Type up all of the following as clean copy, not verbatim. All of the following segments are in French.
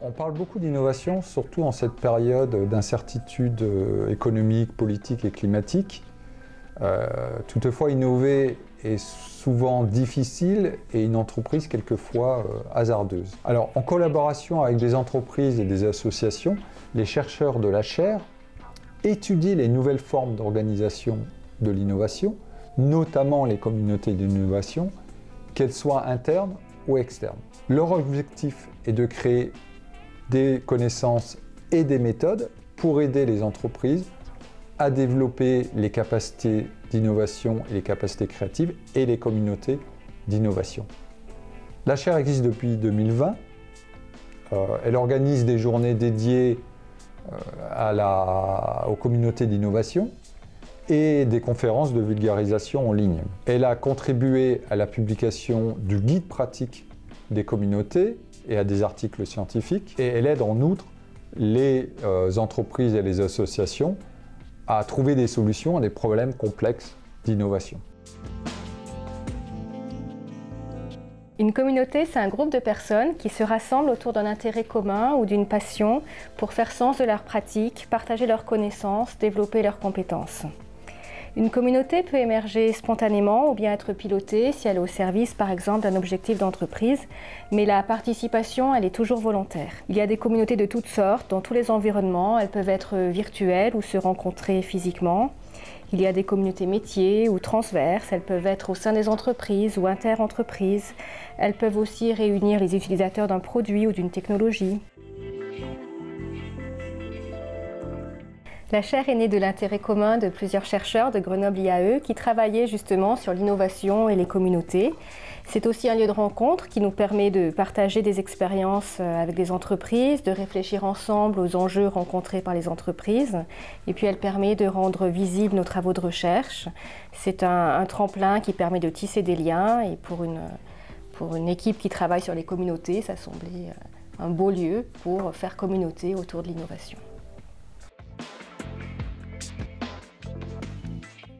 On parle beaucoup d'innovation, surtout en cette période d'incertitude économique, politique et climatique. Toutefois, innover est souvent difficile et une entreprise quelquefois hasardeuse. Alors, en collaboration avec des entreprises et des associations, les chercheurs de la chaire étudient les nouvelles formes d'organisation de l'innovation, notamment les communautés d'innovation, qu'elles soient internes ou externes. Leur objectif est de créer des connaissances et des méthodes pour aider les entreprises à développer les capacités d'innovation et les capacités créatives et les communautés d'innovation. La chaire existe depuis 2020. Elle organise des journées dédiées aux communautés d'innovation et des conférences de vulgarisation en ligne. Elle a contribué à la publication du guide pratique des communautés et à des articles scientifiques. Et elle aide en outre les entreprises et les associations à trouver des solutions à des problèmes complexes d'innovation. Une communauté, c'est un groupe de personnes qui se rassemblent autour d'un intérêt commun ou d'une passion pour faire sens de leurs pratiques, partager leurs connaissances, développer leurs compétences. Une communauté peut émerger spontanément ou bien être pilotée si elle est au service, par exemple, d'un objectif d'entreprise, mais la participation, elle est toujours volontaire. Il y a des communautés de toutes sortes, dans tous les environnements. Elles peuvent être virtuelles ou se rencontrer physiquement. Il y a des communautés métiers ou transverses. Elles peuvent être au sein des entreprises ou inter-entreprises. Elles peuvent aussi réunir les utilisateurs d'un produit ou d'une technologie. La chaire est née de l'intérêt commun de plusieurs chercheurs de Grenoble IAE qui travaillaient justement sur l'innovation et les communautés. C'est aussi un lieu de rencontre qui nous permet de partager des expériences avec des entreprises, de réfléchir ensemble aux enjeux rencontrés par les entreprises. Et puis elle permet de rendre visibles nos travaux de recherche. C'est un tremplin qui permet de tisser des liens et pour une équipe qui travaille sur les communautés, ça semblait un beau lieu pour faire communauté autour de l'innovation.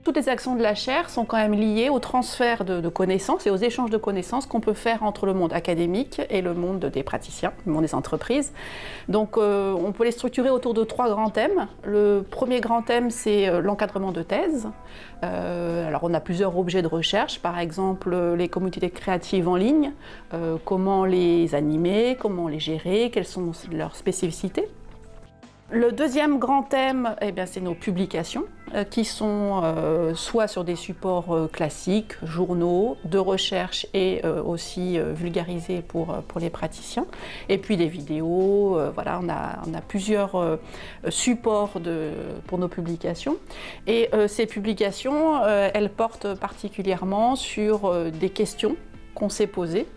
Toutes les actions de la chaire sont quand même liées au transfert de connaissances et aux échanges de connaissances qu'on peut faire entre le monde académique et le monde des praticiens, le monde des entreprises. Donc on peut les structurer autour de 3 grands thèmes. Le premier grand thème, c'est l'encadrement de thèse. Alors on a plusieurs objets de recherche, par exemple les communautés créatives en ligne, comment les animer, comment les gérer, quelles sont leurs spécificités. Le deuxième grand thème, c'est nos publications, qui sont soit sur des supports classiques, journaux, de recherche et aussi vulgarisés pour les praticiens. Et puis des vidéos, voilà, on a plusieurs supports pour nos publications. Et ces publications, elles portent particulièrement sur des questions qu'on s'est posées.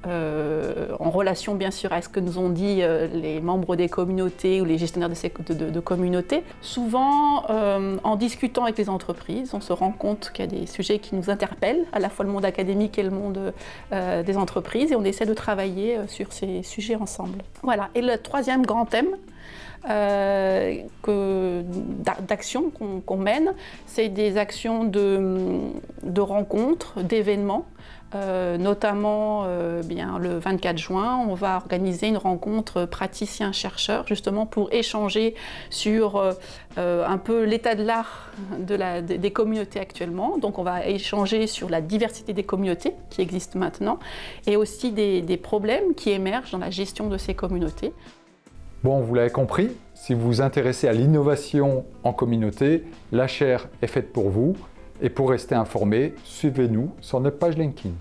En relation bien sûr à ce que nous ont dit les membres des communautés ou les gestionnaires de communautés. Souvent, en discutant avec les entreprises, on se rend compte qu'il y a des sujets qui nous interpellent, à la fois le monde académique et le monde des entreprises, et on essaie de travailler sur ces sujets ensemble. Voilà. Et le troisième grand thème d'actions qu'on mène, c'est des actions de rencontres, d'événements. Notamment le 24 juin, on va organiser une rencontre praticiens-chercheurs justement pour échanger sur un peu l'état de l'art des communautés actuellement. Donc on va échanger sur la diversité des communautés qui existent maintenant et aussi des problèmes qui émergent dans la gestion de ces communautés. Bon, vous l'avez compris, si vous vous intéressez à l'innovation en communauté, la chaire est faite pour vous. Et pour rester informé, suivez-nous sur notre page LinkedIn.